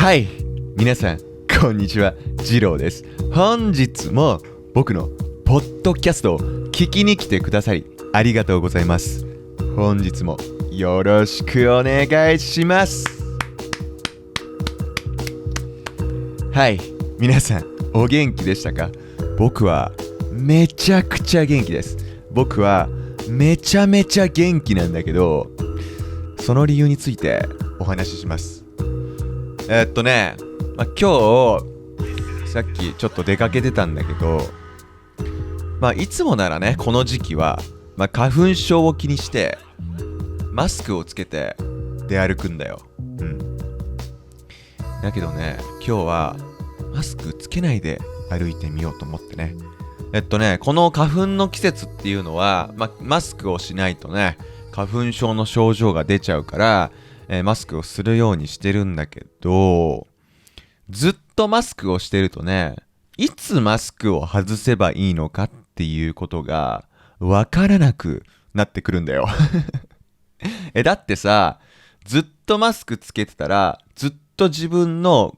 はい、皆さんこんにちは、ジローです。本日も僕のポッドキャストを聞きに来てくださりありがとうございます。本日もよろしくお願いします。はい、皆さんお元気でしたか？僕はめちゃくちゃ元気です。僕はめちゃめちゃ元気なんだけど、その理由についてお話しします。今日さっきちょっと出かけてたんだけど、いつもならね、この時期は、花粉症を気にしてマスクをつけて出歩くんだよ。だけどね、今日はマスクつけないで歩いてみようと思ってね。この花粉の季節っていうのは、マスクをしないとね、花粉症の症状が出ちゃうから、マスクをするようにしてるんだけど、ずっとマスクをしてるとね、いつマスクを外せばいいのかっていうことがわからなくなってくるんだよ。だってさ、ずっとマスクつけてたら、ずっと自分の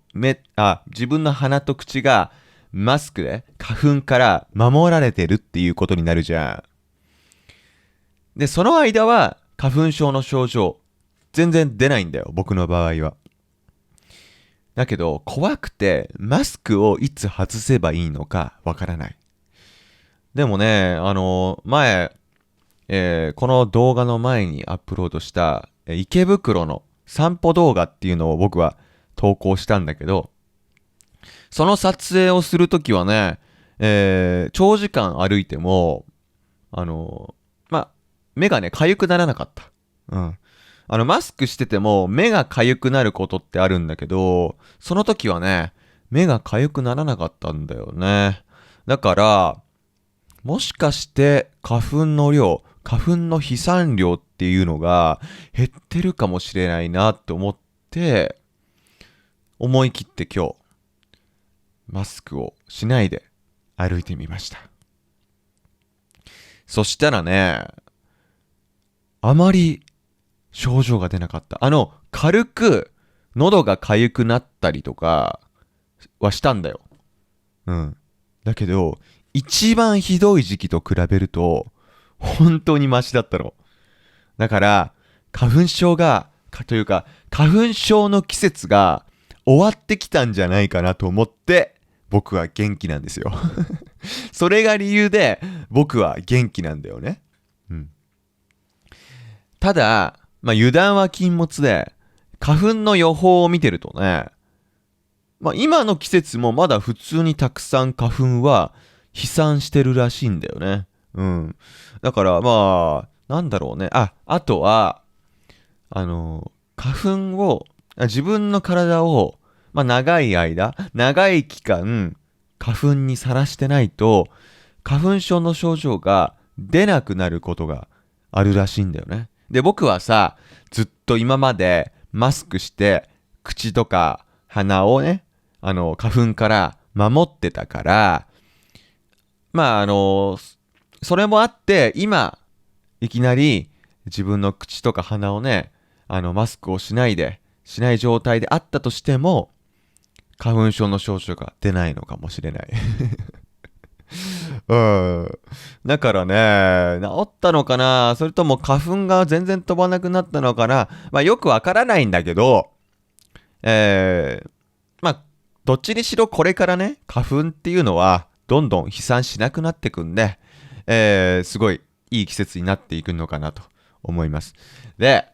鼻と口がマスクで花粉から守られてるっていうことになるじゃん。で、その間は花粉症の症状全然出ないんだよ、僕の場合は。だけど怖くてマスクをいつ外せばいいのかわからない。でもね、前、この動画の前にアップロードした池袋の散歩動画っていうのを僕は投稿したんだけど、その撮影をするときはね、長時間歩いても目がね痒くならなかった。マスクしてても目が痒くなることってあるんだけど、その時はね、目が痒くならなかったんだよね。だから、もしかして花粉の飛散量っていうのが減ってるかもしれないなって思って、思い切って今日、マスクをしないで歩いてみました。そしたらね、あまり症状が出なかった。軽く喉が痒くなったりとかはしたんだよ。だけど、一番ひどい時期と比べると、本当にマシだったの。だから、花粉症の季節が終わってきたんじゃないかなと思って、僕は元気なんですよ。それが理由で、僕は元気なんだよね。ただ、油断は禁物で、花粉の予報を見てるとね、今の季節もまだ普通にたくさん花粉は飛散してるらしいんだよね。だからなんだろうね。あとは、花粉を、自分の体を、長い期間、花粉にさらしてないと、花粉症の症状が出なくなることがあるらしいんだよね。で、僕はさ、ずっと今までマスクして、口とか鼻をね、花粉から守ってたから、それもあって、今、いきなり自分の口とか鼻をね、マスクをしない状態であったとしても、花粉症の症状が出ないのかもしれない。だからね、治ったのかな、それとも花粉が全然飛ばなくなったのかな、よくわからないんだけど、どっちにしろこれからね、花粉っていうのはどんどん飛散しなくなってくんで、すごいいい季節になっていくのかなと思います。で、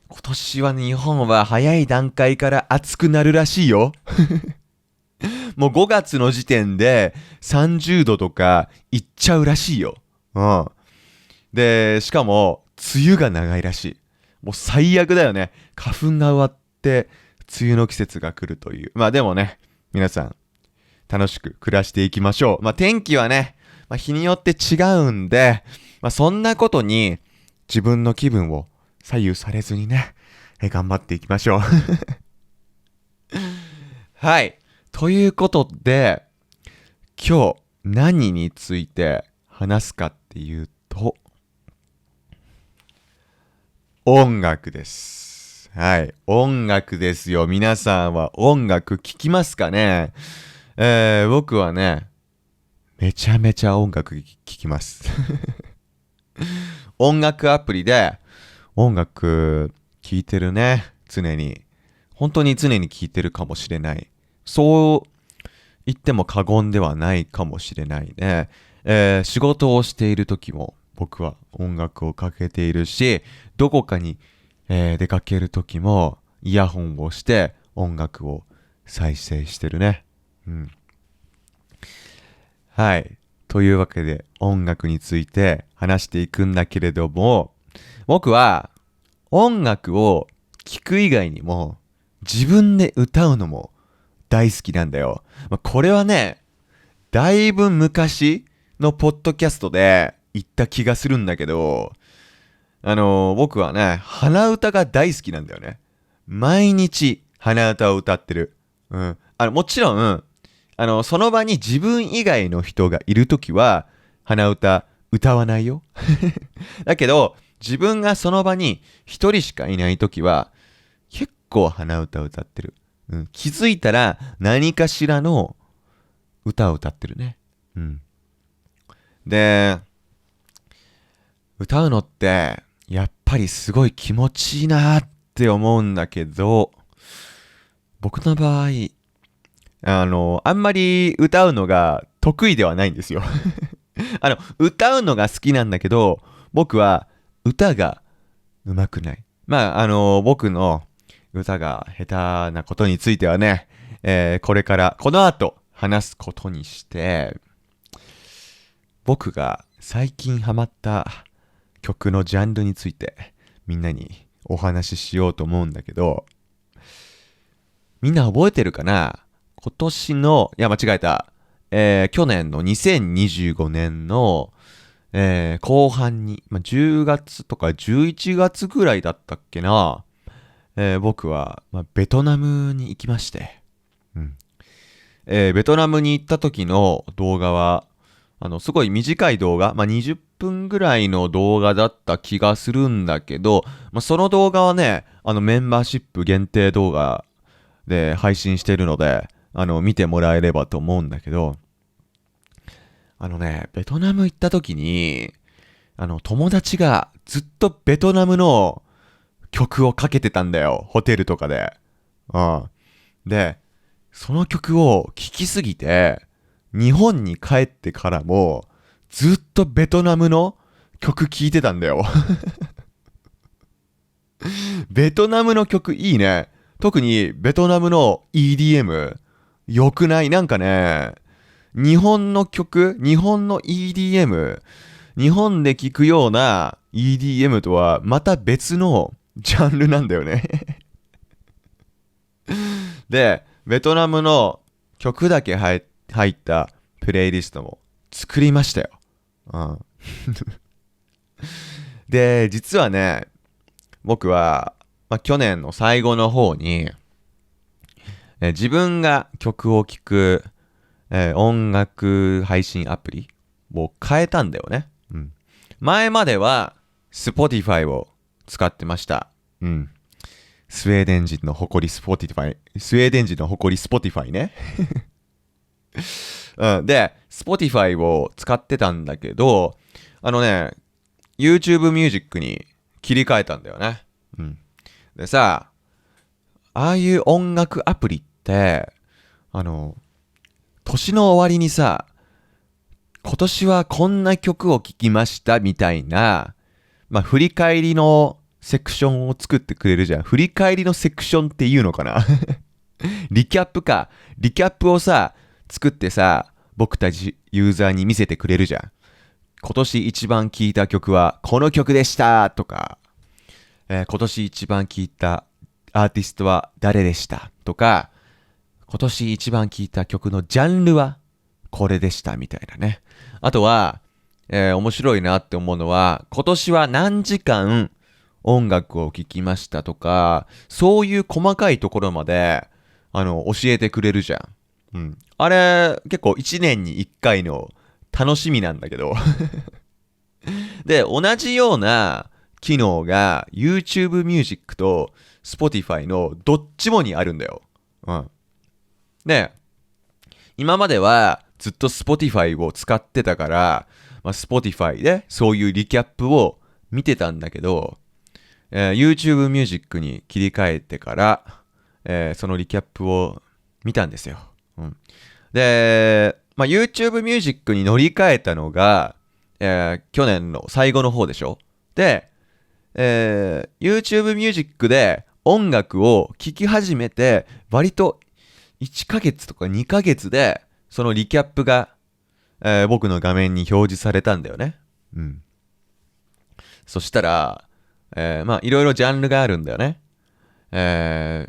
今年は日本は早い段階から暑くなるらしいよ。もう5月の時点で30度とかいっちゃうらしいよ。で、しかも梅雨が長いらしい。もう最悪だよね。花粉が終わって梅雨の季節が来るという。でもね、皆さん楽しく暮らしていきましょう。天気はね、日によって違うんで、そんなことに自分の気分を左右されずにね、頑張っていきましょう。はい。ということで、今日何について話すかっていうと、音楽です。はい。音楽ですよ。皆さんは音楽聴きますかね？僕はね、めちゃめちゃ音楽聴きます。音楽アプリで音楽聴いてるね。常に。本当に常に聴いてるかもしれない。そう言っても過言ではないかもしれないね。仕事をしている時も僕は音楽をかけているし、どこかに、出かける時もイヤホンをして音楽を再生してるね。うん。はい。というわけで音楽について話していくんだけれども、僕は音楽を聴く以外にも自分で歌うのも大好きなんだよ。これはね、だいぶ昔のポッドキャストで言った気がするんだけど、僕はね、鼻歌が大好きなんだよね。毎日鼻歌を歌ってる。うん。もちろん、その場に自分以外の人がいるときは、鼻歌歌わないよ。だけど、自分がその場に一人しかいないときは、結構鼻歌を歌ってる。うん。気づいたら何かしらの歌を歌ってるね。うん。で、歌うのって、やっぱりすごい気持ちいいなって思うんだけど、僕の場合、あんまり歌うのが得意ではないんですよ。歌うのが好きなんだけど、僕は歌が上手くない。僕の歌が下手なことについてはね、これから、この後話すことにして、僕が最近ハマった曲のジャンルについてみんなにお話ししようと思うんだけど、みんな覚えてるかな？今年の、いや間違えた、去年の2025年の、後半に、10月とか11月ぐらいだったっけな、僕は、ベトナムに行きまして、うん。ベトナムに行った時の動画は、すごい短い動画、20分ぐらいの動画だった気がするんだけど、その動画はね、メンバーシップ限定動画で配信してるので、見てもらえればと思うんだけど、ベトナム行った時に、友達がずっとベトナムの曲をかけてたんだよ、ホテルとかで。うん。で、その曲を聴きすぎて、日本に帰ってからもずっとベトナムの曲聴いてたんだよ。ベトナムの曲いいね。特にベトナムの EDM 良くない？なんかね、日本の曲、日本の EDM、日本で聴くような EDM とはまた別のジャンルなんだよね。で、ベトナムの曲だけ入ったプレイリストも作りましたよ。うん、で、実はね、僕は、去年の最後の方に、自分が曲を聴く、音楽配信アプリを変えたんだよね。うん、前までは Spotify を使ってました。うん。スウェーデン人の誇り Spotify。スウェーデン人の誇り Spotify ね。うん、で、Spotify を使ってたんだけど、YouTube Music に切り替えたんだよね。うん。でさ、ああいう音楽アプリって、年の終わりにさ、今年はこんな曲を聴きましたみたいな、振り返りのセクションを作ってくれるじゃん。振り返りのセクションっていうのかな。リキャップか。リキャップをさ、作ってさ、僕たちユーザーに見せてくれるじゃん。今年一番聴いた曲はこの曲でしたとか、今年一番聴いたアーティストは誰でしたとか、今年一番聴いた曲のジャンルはこれでしたみたいなね。あとは、面白いなって思うのは、今年は何時間音楽を聴きましたとか、そういう細かいところまで教えてくれるじゃん。うん。あれ、結構1年に1回の楽しみなんだけど。で、同じような機能が YouTube Music と Spotify のどっちもにあるんだよ。うん。で、今まではずっと Spotify を使ってたから、Spotify でそういうリキャップを見てたんだけど、YouTube ミュージックに切り替えてから、そのリキャップを見たんですよ。うん、で、YouTube ミュージックに乗り換えたのが、去年の最後の方でしょ。で、YouTube ミュージックで音楽を聴き始めて、割と1ヶ月とか2ヶ月で、そのリキャップが、僕の画面に表示されたんだよね。うん。そしたら、いろいろジャンルがあるんだよね。今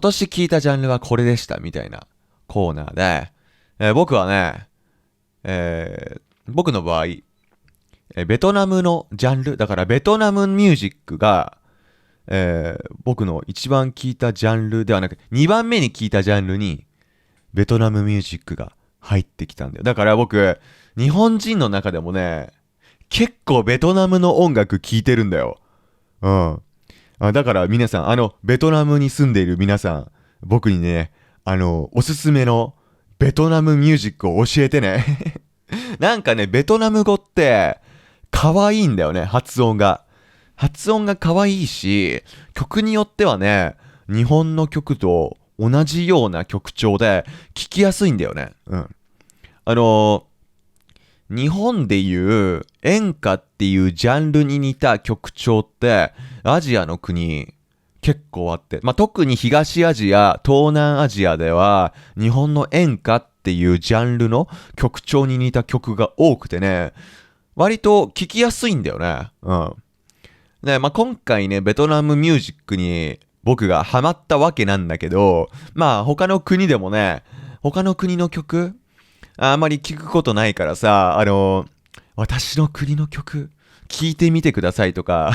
年聞いたジャンルはこれでしたみたいなコーナーで、僕はね、僕の場合、ベトナムのジャンル、だからベトナムミュージックが、僕の一番聞いたジャンルではなく、2番目に聞いたジャンルに、ベトナムミュージックが入ってきたんだよ。だから僕、日本人の中でもね、結構ベトナムの音楽聴いてるんだよ。うん。だから皆さん、ベトナムに住んでいる皆さん、僕にね、おすすめのベトナムミュージックを教えてね。なんかね、ベトナム語って、可愛いんだよね、発音が。発音が可愛いし、曲によってはね、日本の曲と同じような曲調で聴きやすいんだよね。うん。日本でいう演歌っていうジャンルに似た曲調ってアジアの国結構あって、特に東アジア、東南アジアでは日本の演歌っていうジャンルの曲調に似た曲が多くてね、割と聴きやすいんだよね。うん。ね、今回ね、ベトナムミュージックに僕がハマったわけなんだけど、他の国でもね、他の国の曲あまり聞くことないからさ、私の国の曲聞いてみてくださいとか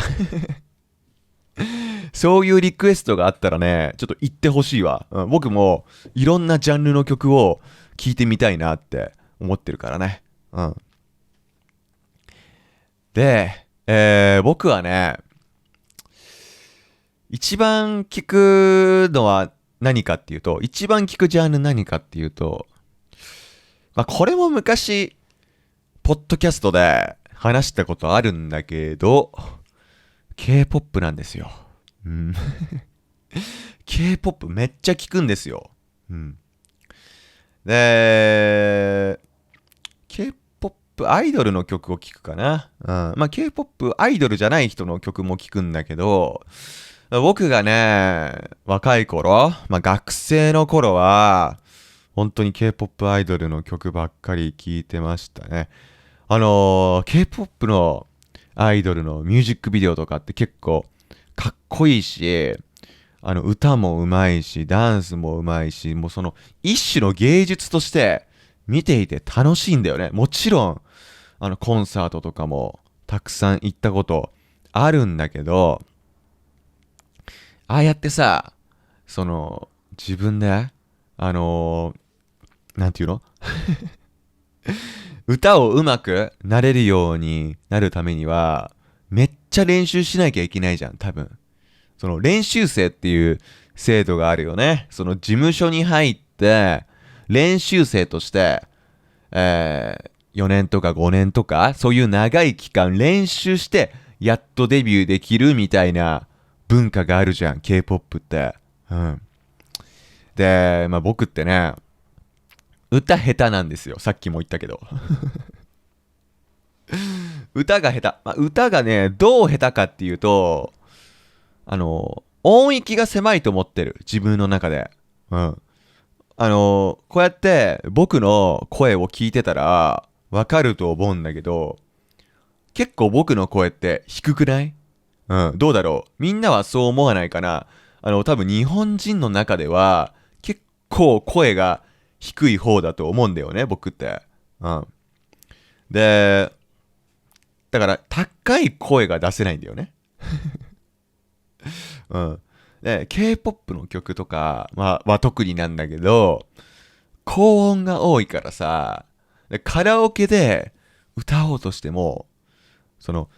そういうリクエストがあったらね、ちょっと言ってほしいわ。うん、僕もいろんなジャンルの曲を聞いてみたいなって思ってるからね。うん。で、僕はね、一番聞くのは何かっていうと、一番聞くジャンル何かっていうと、これも昔、ポッドキャストで話したことあるんだけど、K-POP なんですよ。うん。K-POP めっちゃ聞くんですよ。うん。で、K-POP アイドルの曲を聞くかな。うん。K-POP アイドルじゃない人の曲も聞くんだけど、僕がね、若い頃、学生の頃は、本当に K-POP アイドルの曲ばっかり聴いてましたね。K-POP のアイドルのミュージックビデオとかって結構かっこいいし、歌もうまいし、ダンスもうまいし、もうその一種の芸術として見ていて楽しいんだよね。もちろん、コンサートとかもたくさん行ったことあるんだけど、ああやってさ、自分で、なんていうの歌をうまくなれるようになるためには、めっちゃ練習しなきゃいけないじゃん、多分。その練習生っていう制度があるよね。その事務所に入って、練習生として、4年とか5年とか、そういう長い期間練習して、やっとデビューできるみたいな文化があるじゃん、K-POP って。うん。で、僕ってね、歌下手なんですよ。さっきも言ったけど。歌が下手。歌がね、どう下手かっていうと、音域が狭いと思ってる。自分の中で。うん。こうやって僕の声を聞いてたらわかると思うんだけど、結構僕の声って低くない？うん。どうだろう？みんなはそう思わないかな？多分日本人の中では結構声が低い方だと思うんだよね、僕って。うん。で、だから高い声が出せないんだよね。うん。で、K-POP の曲とかは特になんだけど、高音が多いからさ、でカラオケで歌おうとしても、その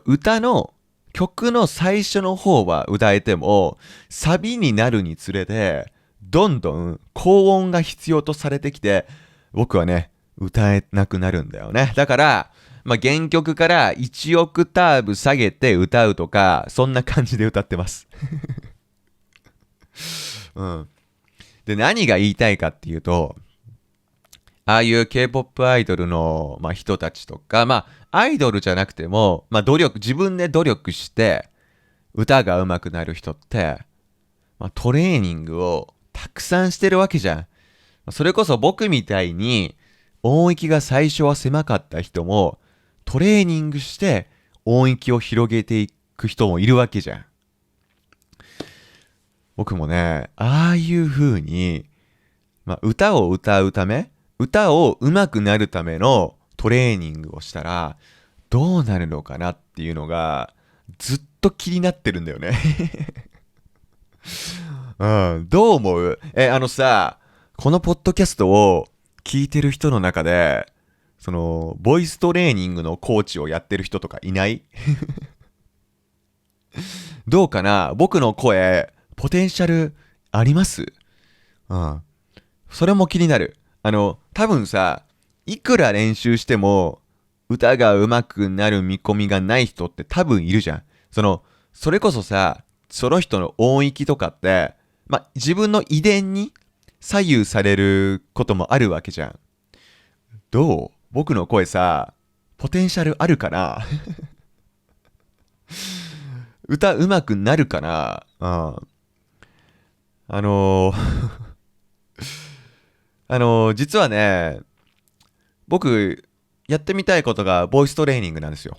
歌の曲の最初の方は歌えても、サビになるにつれて、どんどん高音が必要とされてきて、僕はね、歌えなくなるんだよね。だから、原曲から1オクターブ下げて歌うとか、そんな感じで歌ってます。うん。で、何が言いたいかっていうと、ああいう K-POP アイドルの、人たちとか、アイドルじゃなくても、自分で努力して歌が上手くなる人って、トレーニングをたくさんしてるわけじゃん。それこそ僕みたいに音域が最初は狭かった人も、トレーニングして音域を広げていく人もいるわけじゃん。僕もね、ああいう風に、歌を歌うため、歌を上手くなるためのトレーニングをしたらどうなるのかなっていうのがずっと気になってるんだよね。うん、どう思う？このポッドキャストを聞いてる人の中で、ボイストレーニングのコーチをやってる人とかいない？どうかな？僕の声、ポテンシャルあります？うん。それも気になる。多分さ、いくら練習しても、歌が上手くなる見込みがない人って多分いるじゃん。それこそさ、その人の音域とかって、自分の遺伝に左右されることもあるわけじゃん。どう？僕の声さ、ポテンシャルあるかな？歌上手くなるかな？うん。あのー実はね、僕、やってみたいことがボイストレーニングなんですよ。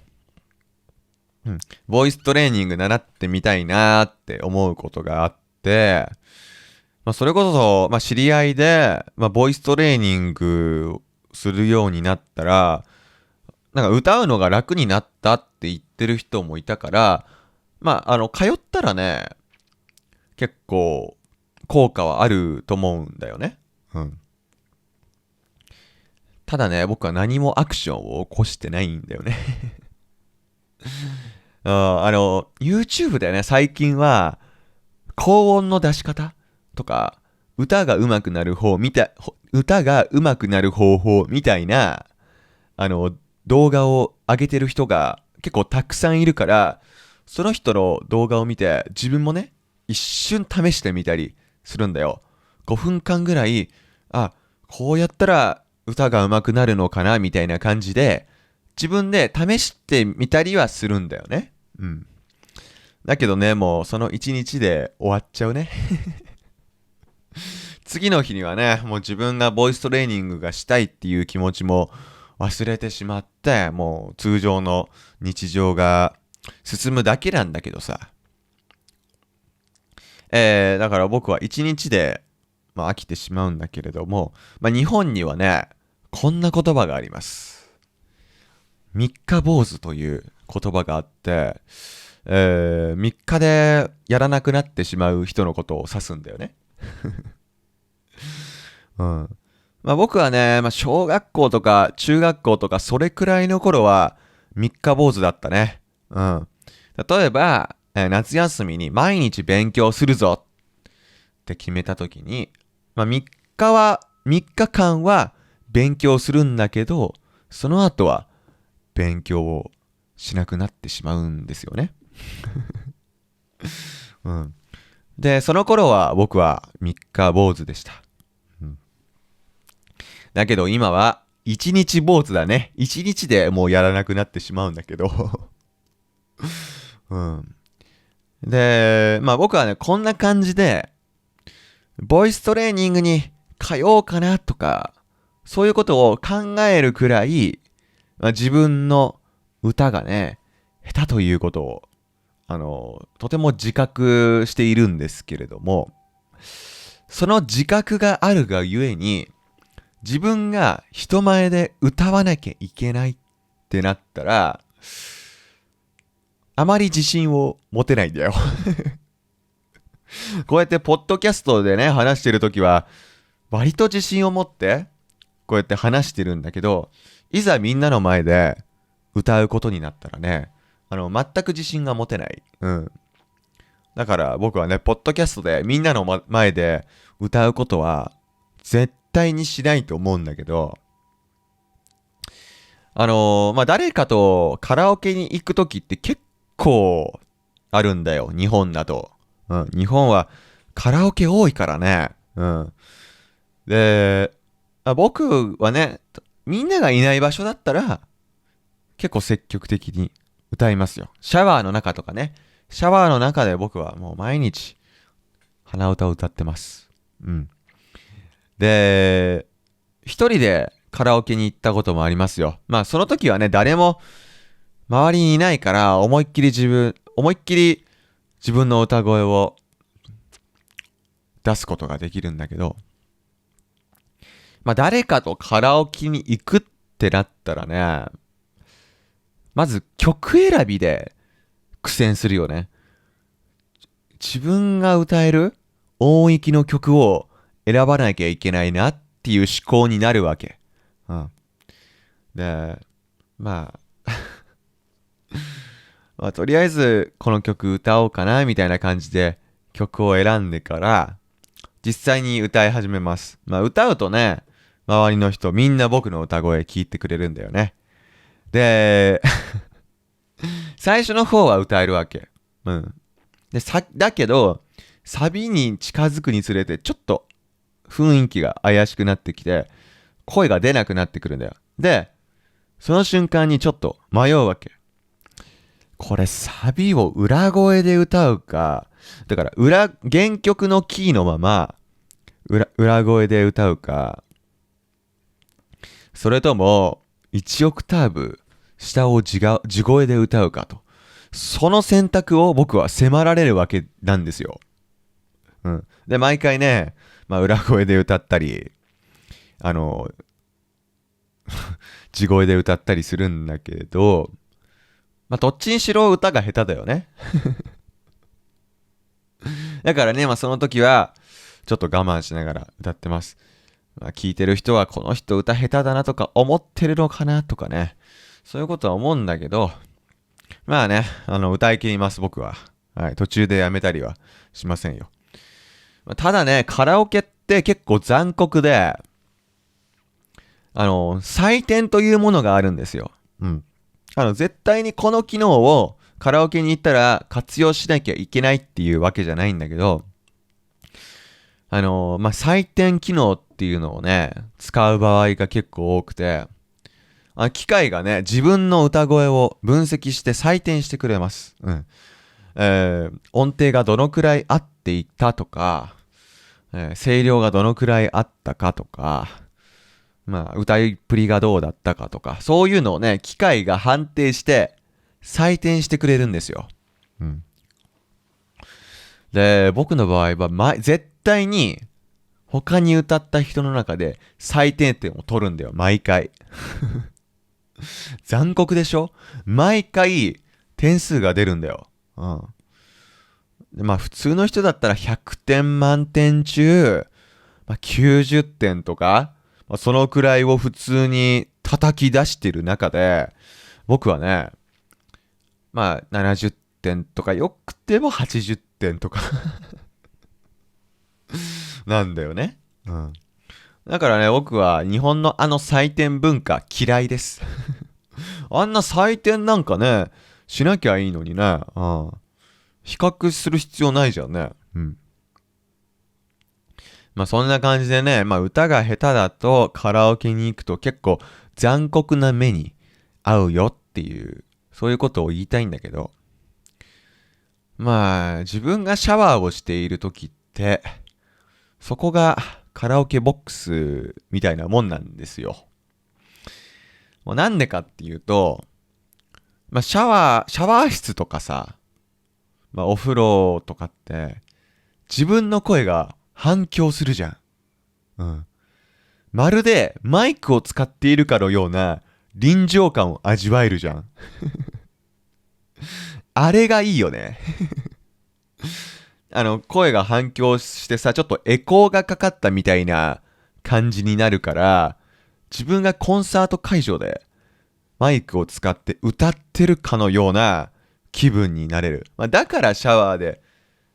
うん。ボイストレーニング習ってみたいなーって思うことがあって、それこそ、知り合いで、ボイストレーニングするようになったら、なんか歌うのが楽になったって言ってる人もいたから、通ったらね、結構効果はあると思うんだよね。うん。ただね、僕は何もアクションを起こしてないんだよね。YouTube でね、最近は、高音の出し方とか、歌が上手くなる方法みたいな、動画を上げてる人が結構たくさんいるから、その人の動画を見て、自分もね、一瞬試してみたりするんだよ。5分間ぐらい、こうやったら歌が上手くなるのかなみたいな感じで、自分で試してみたりはするんだよね。うん。だけどね、もうその一日で終わっちゃうね。次の日にはね、もう自分がボイストレーニングがしたいっていう気持ちも忘れてしまって、もう通常の日常が進むだけなんだけどさ。だから僕は一日で、飽きてしまうんだけれども、日本にはね、こんな言葉があります。三日坊主という言葉があって、3日でやらなくなってしまう人のことを指すんだよね。うん。僕はね、小学校とか中学校とかそれくらいの頃は三日坊主だったね。うん。例えば、夏休みに毎日勉強するぞって決めた時に、3日間は勉強するんだけど、その後は勉強をしなくなってしまうんですよね。うん。で、その頃は僕は三日坊主でした。うん、だけど今は一日坊主だね。一日でもうやらなくなってしまうんだけど。うん。で、僕はね、こんな感じで、ボイストレーニングに通おうかなとか、そういうことを考えるくらい、自分の歌がね、下手ということを、とても自覚しているんですけれども、その自覚があるがゆえに、自分が人前で歌わなきゃいけないってなったら、あまり自信を持てないんだよ。こうやってポッドキャストでね、話してるときは、割と自信を持って、こうやって話してるんだけど、いざみんなの前で歌うことになったらね、全く自信が持てない。うん。だから僕はね、ポッドキャストでみんなの前で歌うことは絶対にしないと思うんだけど、誰かとカラオケに行くときって結構あるんだよ、日本だと。うん、日本はカラオケ多いからね。うん。で、僕はね、みんながいない場所だったら、結構積極的に歌いますよ。シャワーの中とかね。シャワーの中で僕はもう毎日鼻歌を歌ってます。うん。で、一人でカラオケに行ったこともありますよ。まあその時はね、誰も周りにいないから思いっきり自分の歌声を出すことができるんだけど、まあ誰かとカラオケに行くってなったらね、まず曲選びで苦戦するよね。自分が歌える音域の曲を選ばなきゃいけないなっていう思考になるわけ。うん。で、まあまあ、とりあえずこの曲歌おうかなみたいな感じで曲を選んでから実際に歌い始めます。まあ歌うとね、周りの人みんな僕の歌声聞いてくれるんだよね。で、最初の方は歌えるわけ。うん。だけど、サビに近づくにつれてちょっと雰囲気が怪しくなってきて、声が出なくなってくるんだよ。で、その瞬間にちょっと迷うわけ。これサビを裏声で歌うか、だから原曲のキーのまま裏声で歌うか、それとも1オクターブ下を地声で歌うかと。その選択を僕は迫られるわけなんですよ。うん。で、毎回ね、まあ裏声で歌ったり、地声で歌ったりするんだけど、まあどっちにしろ歌が下手だよね。だからね、まあその時は、ちょっと我慢しながら歌ってます。まあ、聞いてる人はこの人歌下手だなとか思ってるのかなとかね。そういうことは思うんだけど、まあね、歌い切ります、僕は。はい、途中でやめたりはしませんよ。ただね、カラオケって結構残酷で、採点というものがあるんですよ。うん。絶対にこの機能をカラオケに行ったら活用しなきゃいけないっていうわけじゃないんだけど、採点機能っていうのをね、使う場合が結構多くて、機械がね、自分の歌声を分析して採点してくれます。うん。音程がどのくらい合っていたとか、声量がどのくらいあったかとか、まあ、歌いっぷりがどうだったかとか、そういうのをね、機械が判定して採点してくれるんですよ。うん。で、僕の場合は、絶対に他に歌った人の中で最低点を取るんだよ、毎回。残酷でしょ？毎回点数が出るんだよ。うん。まあ普通の人だったら100点満点中、90点とか、そのくらいを普通に叩き出してる中で、僕はね、まあ70点とかよくても80点とかなんだよね。うん。だからね、僕は日本の採点文化嫌いです。あんな採点なんかね、しなきゃいいのにね。うん。比較する必要ないじゃんね。うん。まあそんな感じでね、まあ歌が下手だとカラオケに行くと結構残酷な目に遭うよっていう、そういうことを言いたいんだけど、まあ自分がシャワーをしている時って、そこがカラオケボックスみたいなもんなんですよ。もうなんでかっていうと、まあシャワー室とかさ、まあお風呂とかって、自分の声が反響するじゃん。うん。まるでマイクを使っているかのような臨場感を味わえるじゃん。あれがいいよね。声が反響してさ、ちょっとエコーがかかったみたいな感じになるから、自分がコンサート会場でマイクを使って歌ってるかのような気分になれる。だからシャワーで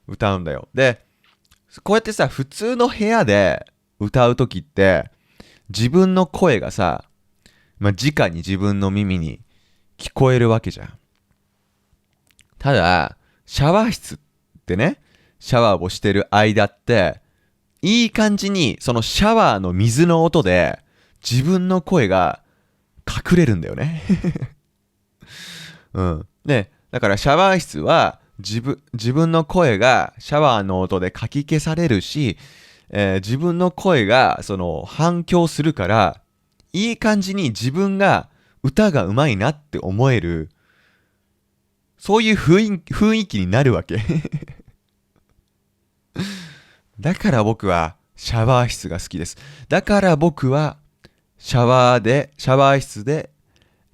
歌うんだよ。で、こうやってさ、普通の部屋で歌うときって、自分の声がさ、直に自分の耳に聞こえるわけじゃん。ただ、シャワー室ってね、シャワーをしてる間って、いい感じにそのシャワーの水の音で自分の声が隠れるんだよね。うん。で、だからシャワー室は自分の声がシャワーの音でかき消されるし、自分の声がその反響するから、いい感じに自分が歌が上手いなって思える、そういう雰囲気になるわけ。だから僕はシャワー室が好きです。だから僕はシャワー室で、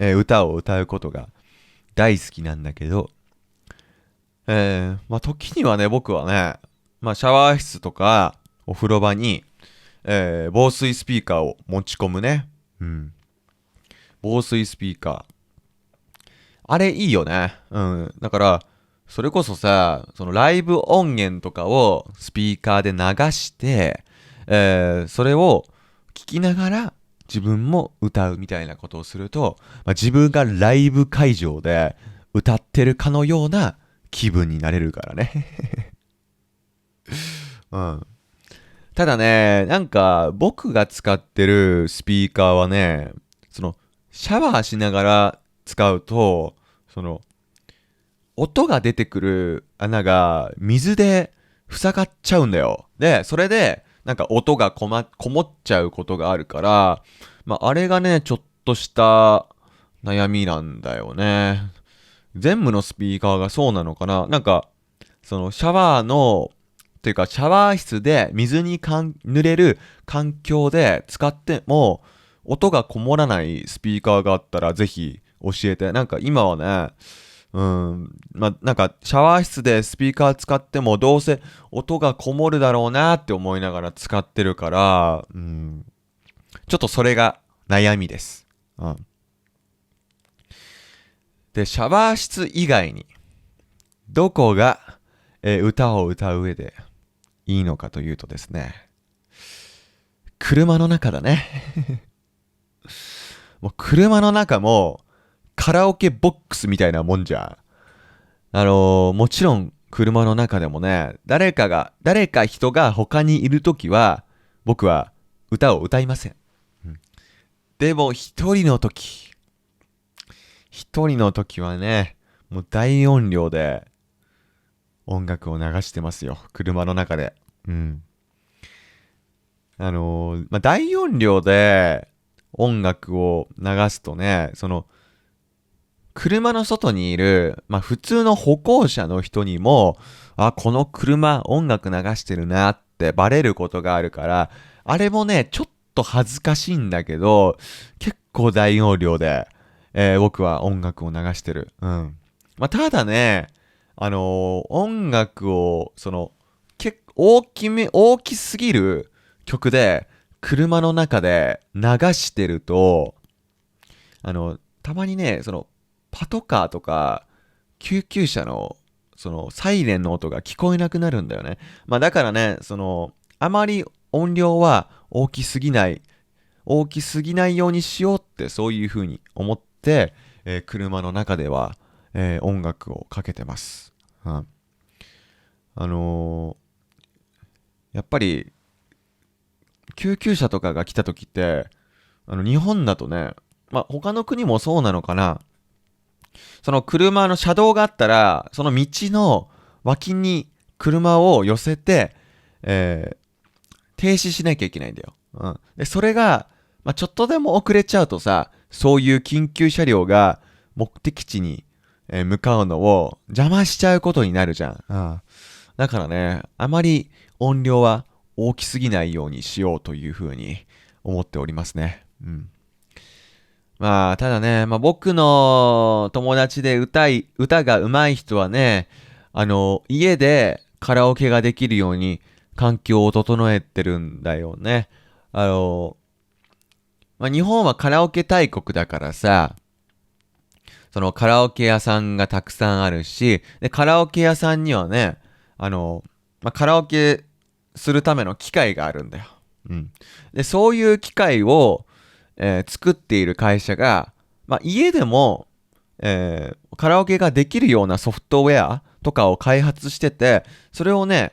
歌を歌うことが大好きなんだけど、時にはね、僕はね、シャワー室とかお風呂場に、防水スピーカーを持ち込むね。うん。防水スピーカー。あれいいよね。うん。だから、それこそさ、そのライブ音源とかをスピーカーで流して、それを聞きながら自分も歌うみたいなことをすると、自分がライブ会場で歌ってるかのような気分になれるからね。うん。ただね、なんか僕が使ってるスピーカーはね、そのシャワーしながら使うと、その音が出てくる穴が水で塞がっちゃうんだよ。で、それでなんか音がこもっちゃうことがあるから、あれがね、ちょっとした悩みなんだよね。全部のスピーカーがそうなのかな。なんか、そのシャワーの、っていうかシャワー室で水に濡れる環境で使っても音がこもらないスピーカーがあったらぜひ教えて。なんか今はね、なんかシャワー室でスピーカー使ってもどうせ音がこもるだろうなって思いながら使ってるから、ちょっとそれが悩みです。うん、で、シャワー室以外にどこが、歌を歌う上でいいのかというとですね、車の中だね。もう車の中もカラオケボックスみたいなもんじゃん。もちろん車の中でもね、誰か人が他にいるときは、僕は歌を歌いません。でも一人の時はね、もう大音量で音楽を流してますよ。車の中で。うん。大音量で音楽を流すとね、その、車の外にいる、普通の歩行者の人にも、この車音楽流してるなってバレることがあるから、あれもね、ちょっと恥ずかしいんだけど、結構大音量で、僕は音楽を流してる。うん。ただね、音楽を、その、大きすぎる曲で、車の中で流してると、たまにね、その、パトカーとか、救急車の、その、サイレンの音が聞こえなくなるんだよね。だからね、その、あまり音量は大きすぎないようにしようって、そういう風に思って、車の中では、音楽をかけてます。うん、やっぱり、救急車とかが来た時って、日本だとね、他の国もそうなのかな。その車の車道があったら、その道の脇に車を寄せて、停止しなきゃいけないんだよ。で、それが、ちょっとでも遅れちゃうとさ、そういう緊急車両が目的地に、向かうのを邪魔しちゃうことになるじゃん。だからね、あまり音量は大きすぎないようにしようというふうに思っておりますね。ただね、僕の友達で歌が上手い人はね、家でカラオケができるように環境を整えてるんだよね。日本はカラオケ大国だからさ、そのカラオケ屋さんがたくさんあるし、で、カラオケ屋さんにはね、カラオケするための機械があるんだよ。うん。で、そういう機械を、作っている会社が、家でも、カラオケができるようなソフトウェアとかを開発してて、それをね、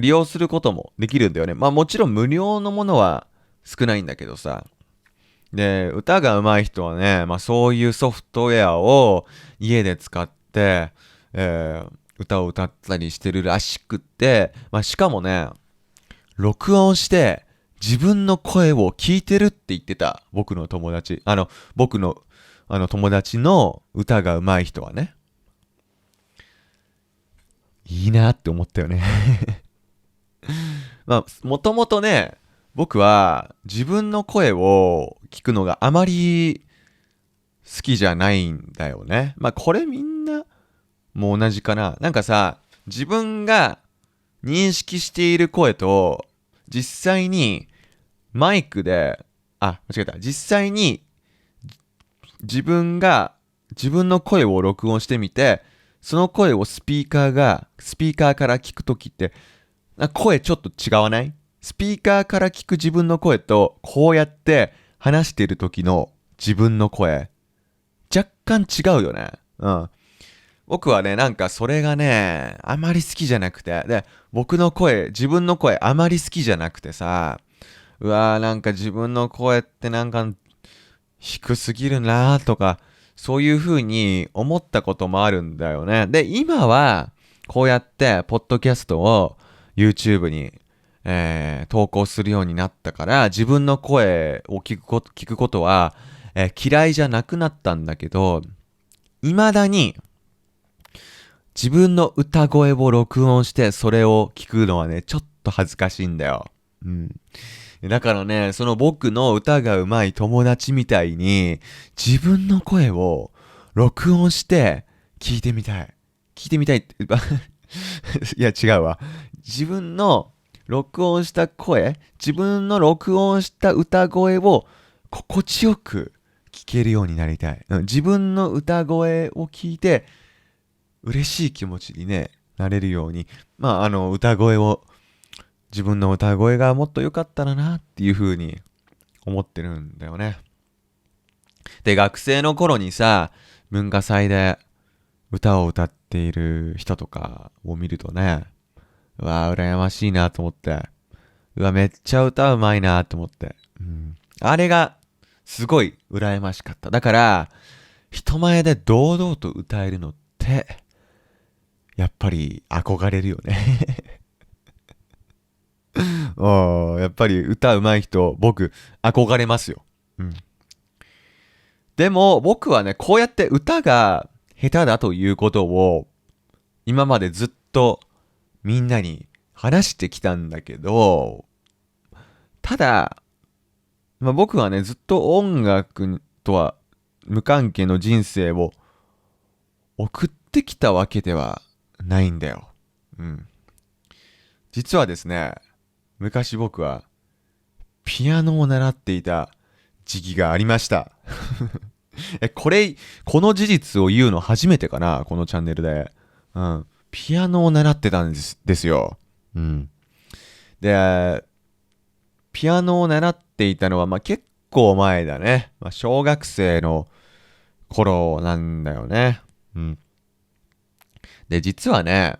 利用することもできるんだよね。もちろん無料のものは少ないんだけどさ。で、歌が上手い人はね、そういうソフトウェアを家で使って、歌を歌ったりしてるらしくって、しかもね、録音して自分の声を聞いてるって言ってた。僕の友達。僕の友達の歌が上手い人はね。いいなって思ったよね。もともとね、僕は自分の声を聞くのがあまり好きじゃないんだよね。これみんなも同じかな。なんかさ、自分が認識している声と実際にマイクで、間違えた。実際に自分が自分の声を録音してみて、その声をスピーカーから聞くときって、声ちょっと違わない？スピーカーから聞く自分の声と、こうやって話してる時の自分の声、若干違うよね。うん。僕はね、なんかそれがね、あまり好きじゃなくて、で、自分の声あまり好きじゃなくてさ、なんか自分の声ってなんか低すぎるなとか、そういう風に思ったこともあるんだよね。で、今は、こうやって、ポッドキャストを YouTube に、投稿するようになったから、自分の声を聞くことは、嫌いじゃなくなったんだけど、未だに、自分の歌声を録音して、それを聞くのはね、ちょっと恥ずかしいんだよ。うん。だからね、その僕の歌が上手い友達みたいに、自分の声を録音して聞いてみたい。聞いてみたいって、いや違うわ。自分の録音した声、自分の録音した歌声を心地よく聞けるようになりたい。自分の歌声を聞いて、嬉しい気持ちにね、なれるように、自分の歌声がもっと良かったらなっていう風に思ってるんだよね。で、学生の頃にさ、文化祭で歌を歌っている人とかを見るとね、羨ましいなと思って、めっちゃ歌うまいなと思って、あれがすごい羨ましかった。だから、人前で堂々と歌えるのって、やっぱり憧れるよね。やっぱり歌うまい人、僕、憧れますよ。うん。でも、僕はね、こうやって歌が下手だということを、今までずっとみんなに話してきたんだけど、ただ、僕はね、ずっと音楽とは無関係の人生を送ってきたわけではないんだよ。うん。実はですね、昔僕はピアノを習っていた時期がありました。この事実を言うの初めてかな、このチャンネルで。うん。ピアノを習ってたんですよ。うん。で、ピアノを習っていたのは、結構前だね。小学生の頃なんだよね。うん。で、実はね、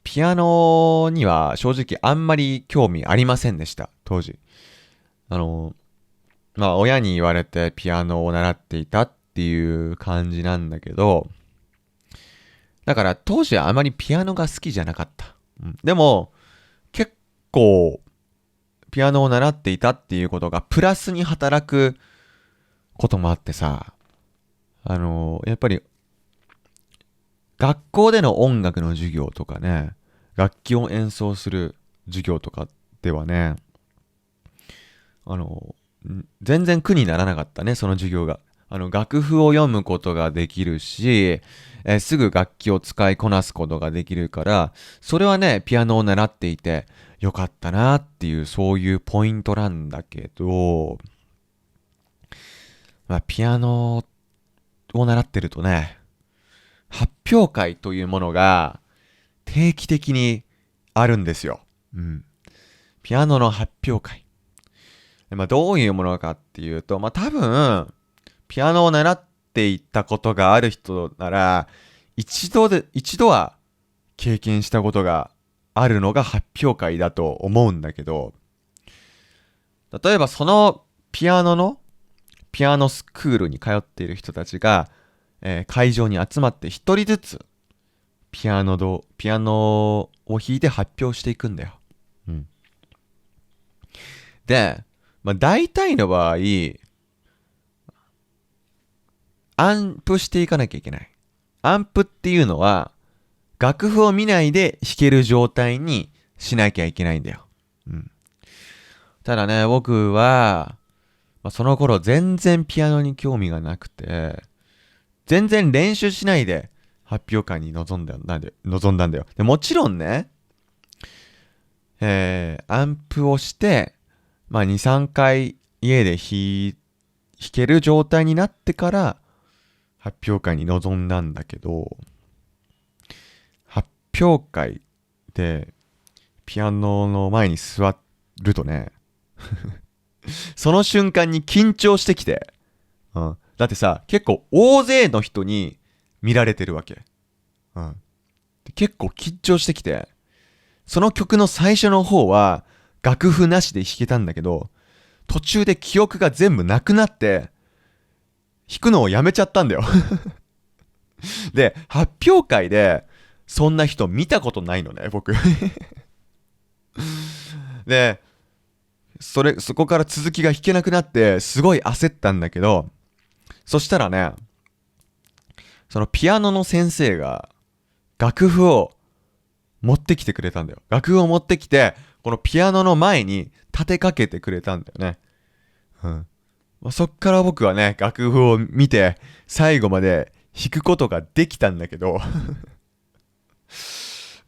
ピアノには正直あんまり興味ありませんでした、当時。親に言われてピアノを習っていたっていう感じなんだけど、だから当時はあまりピアノが好きじゃなかった。でも、結構、ピアノを習っていたっていうことがプラスに働くこともあってさ、やっぱり、学校での音楽の授業とかね、楽器を演奏する授業とかではね、全然苦にならなかったね、その授業が。楽譜を読むことができるし、すぐ楽器を使いこなすことができるから、それはね、ピアノを習っていてよかったなっていう、そういうポイントなんだけど、ピアノを習ってるとね、発表会というものが定期的にあるんですよ。ピアノの発表会。どういうものかっていうと、多分、ピアノを習っていったことがある人なら、一度は経験したことがあるのが発表会だと思うんだけど、例えばそのピアノスクールに通っている人たちが、会場に集まって一人ずつピアノを弾いて発表していくんだよ。で、大体の場合、アンプしていかなきゃいけない。アンプっていうのは、楽譜を見ないで弾ける状態にしなきゃいけないんだよ。ただね、僕は、その頃全然ピアノに興味がなくて、全然練習しないで発表会に臨んだんだよ。でもちろんね、アンプをして、2、3回家で弾ける状態になってから発表会に臨んだんだけど、発表会でピアノの前に座るとねその瞬間に緊張してきて、だってさ、結構大勢の人に見られてるわけ。結構緊張してきて、その曲の最初の方は楽譜なしで弾けたんだけど、途中で記憶が全部なくなって、弾くのをやめちゃったんだよで、発表会でそんな人見たことないのね、僕で、そこから続きが弾けなくなって、すごい焦ったんだけど、そしたらね、そのピアノの先生が楽譜を持ってきてくれたんだよ。楽譜を持ってきて、このピアノの前に立てかけてくれたんだよね。そっから僕はね、楽譜を見て、最後まで弾くことができたんだけど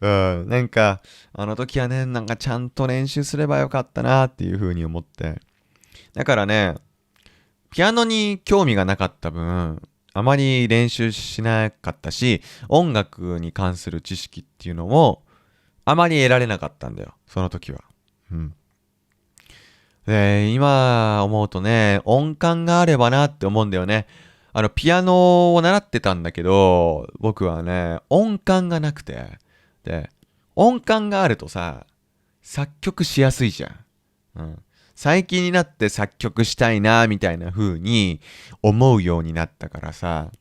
なんか、あの時はね、なんかちゃんと練習すればよかったなっていう風に思って。だからね、ピアノに興味がなかった分、あまり練習しなかったし、音楽に関する知識っていうのも、あまり得られなかったんだよ、その時は。で、今思うとね、音感があればなって思うんだよね。ピアノを習ってたんだけど、僕はね、音感がなくて。で、音感があるとさ、作曲しやすいじゃん。最近になって作曲したいな、みたいな風に思うようになったからさ。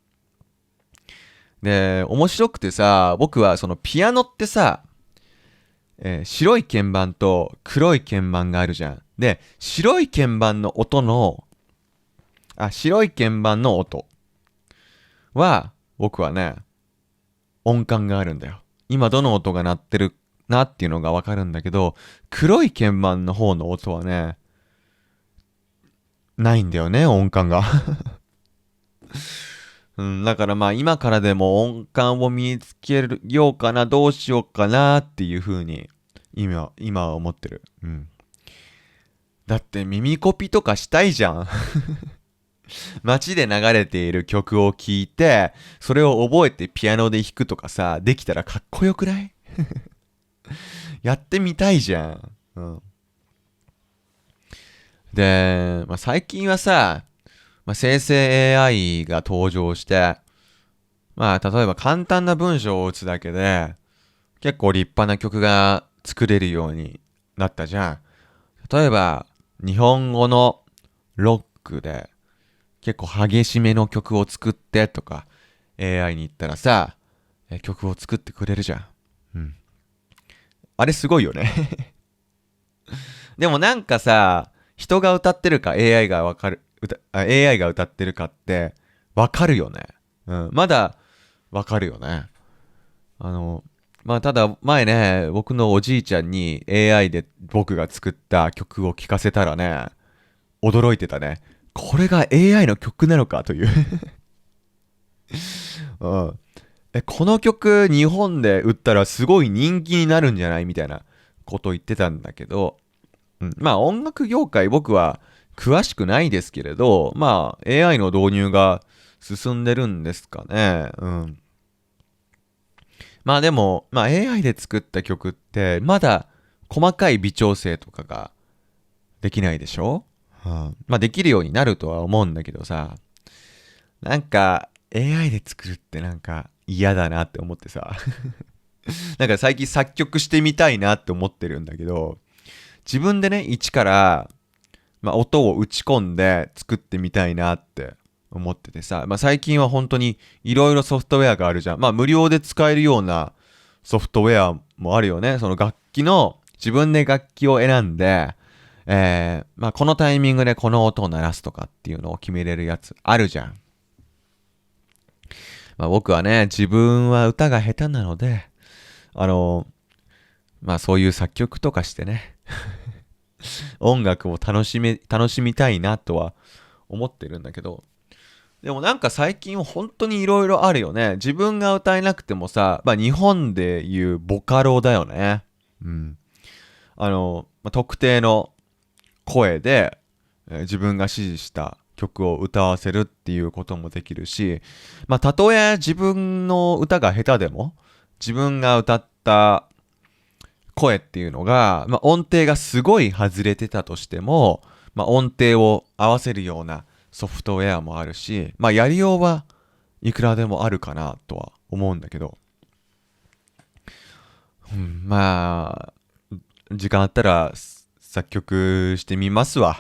で、面白くてさ、僕はそのピアノってさ、白い鍵盤と黒い鍵盤があるじゃん。で、白い鍵盤の音は、僕はね、音感があるんだよ。今どの音が鳴ってるなっていうのがわかるんだけど、黒い鍵盤の方の音はね、ないんだよね、音感がだから今からでも音感を見つけようかな、どうしようかなっていう風に今は思ってる。だって耳コピとかしたいじゃん街で流れている曲を聴いて、それを覚えてピアノで弾くとかさ、できたらかっこよくないやってみたいじゃん。で、最近はさ、生成 AI が登場して、例えば簡単な文章を打つだけで、結構立派な曲が作れるようになったじゃん。例えば、日本語のロックで、結構激しめの曲を作ってとか AI に言ったらさ、曲を作ってくれるじゃん。あれすごいよねでもなんかさ、人が歌ってるか AI が歌ってるかってわかるよね。まだわかるよね。ただ前ね、僕のおじいちゃんに AI で僕が作った曲を聴かせたらね、驚いてたね。これが AI の曲なのかというこの曲日本で売ったらすごい人気になるんじゃないみたいなことを言ってたんだけど、音楽業界僕は詳しくないですけれど、まあ AI の導入が進んでるんですかね。うん。まあでも、まあ AI で作った曲ってまだ細かい微調整とかができないでしょ、まあできるようになるとは思うんだけどさ、なんか AI で作るってなんか嫌だなって思ってさ、なんか最近作曲してみたいなって思ってるんだけど、自分でね、一から、まあ、音を打ち込んで作ってみたいなって思っててさ、まあ、最近は本当にいろいろソフトウェアがあるじゃん。まあ無料で使えるようなソフトウェアもあるよね。その楽器の自分で楽器を選んで、まあこのタイミングでこの音を鳴らすとかっていうのを決めれるやつあるじゃん。まあ僕はね、自分は歌が下手なので、あの、まあそういう作曲とかしてね、音楽を楽しみたいなとは思ってるんだけど、でもなんか最近は本当にいろいろあるよね。自分が歌えなくてもさ、まあ日本でいうボカロだよね。うん。まあ、特定の声で、自分が指示した曲を歌わせるっていうこともできるし、まあたとえ自分の歌が下手でも、自分が歌った声っていうのが、まあ、音程がすごい外れてたとしても、まあ、音程を合わせるようなソフトウェアもあるし、まあ、やりようはいくらでもあるかなとは思うんだけど、まあ、時間あったら作曲してみますわ。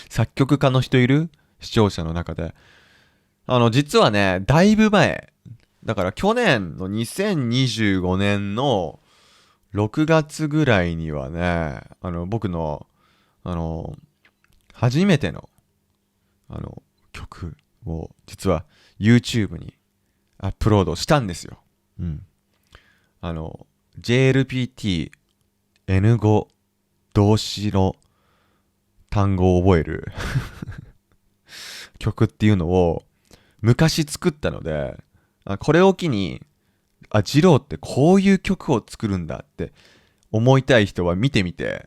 作曲家の人いる？視聴者の中で。実はね、だいぶ前、だから去年の2025年の6月ぐらいにはね、僕の、あの、初めての、曲を、実は YouTube にアップロードしたんですよ。うん。JLPT-N5 動詞の単語を覚える曲っていうのを昔作ったので、これを機に、ジローってこういう曲を作るんだって思いたい人は見てみて、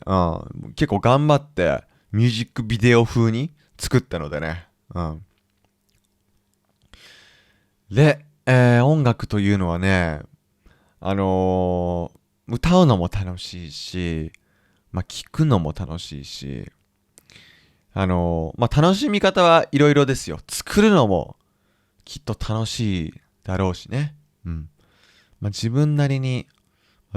結構頑張ってミュージックビデオ風に作ったのでね。で、音楽というのはね、歌うのも楽しいし、まあ、聞くのも楽しいし、まあ、楽しみ方はいろいろですよ。作るのもきっと楽しいだろうしね。まあ、自分なりに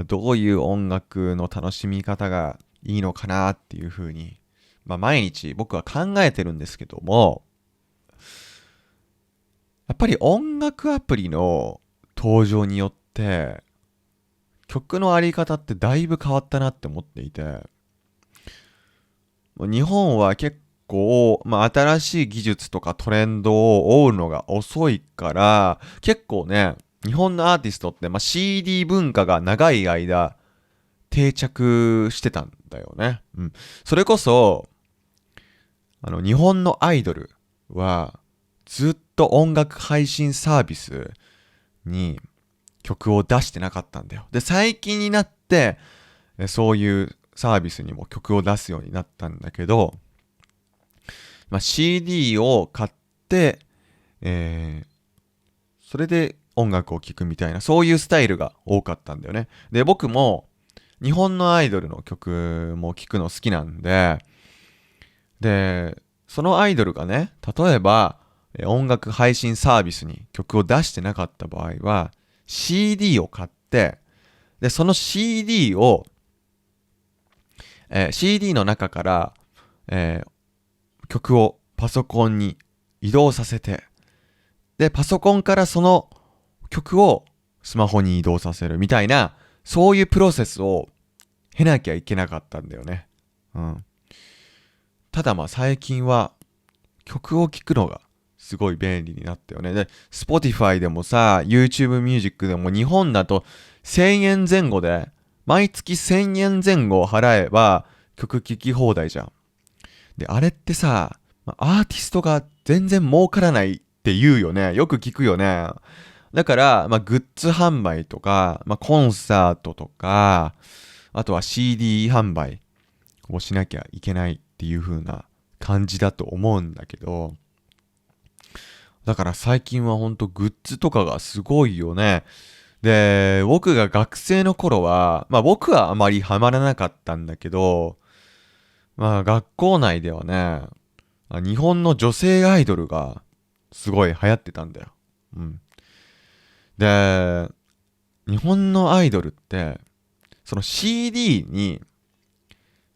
どういう音楽の楽しみ方がいいのかなっていうふうに、まあ、毎日僕は考えてるんですけども、やっぱり音楽アプリの登場によって曲のあり方ってだいぶ変わったなって思っていて、日本は結構、まあ、新しい技術とかトレンドを追うのが遅いから、結構ね、日本のアーティストって、まあ、CD 文化が長い間定着してたんだよね。それこそ、日本のアイドルはずっと音楽配信サービスに曲を出してなかったんだよ。で、最近になって、そういうサービスにも曲を出すようになったんだけど、まあ、CD を買って、それで音楽を聴くみたいな、そういうスタイルが多かったんだよね。で、僕も日本のアイドルの曲も聴くの好きなんで、で、そのアイドルがね、例えば音楽配信サービスに曲を出してなかった場合は、CD を買って、で、その CD を、CD の中から、曲をパソコンに移動させて、で、パソコンからその曲をスマホに移動させるみたいな、そういうプロセスを経なきゃいけなかったんだよね。ただまあ最近は曲を聴くのがすごい便利になったよね。で、Spotify でもさ、YouTube Music でも日本だと1000円前後で、毎月1000円前後払えば曲聴き放題じゃん。で、あれってさ、アーティストが全然儲からないって言うよね。よく聞くよね。だから、グッズ販売とか、コンサートとか、あとは CD 販売。をしなきゃいけないっていう風な感じだと思うんだけど、だから最近はほんとグッズとかがすごいよね。で、僕が学生の頃は、まあ僕はあまりハマらなかったんだけど、まあ学校内ではね、日本の女性アイドルがすごい流行ってたんだよ。うん。で、日本のアイドルって、その CD に、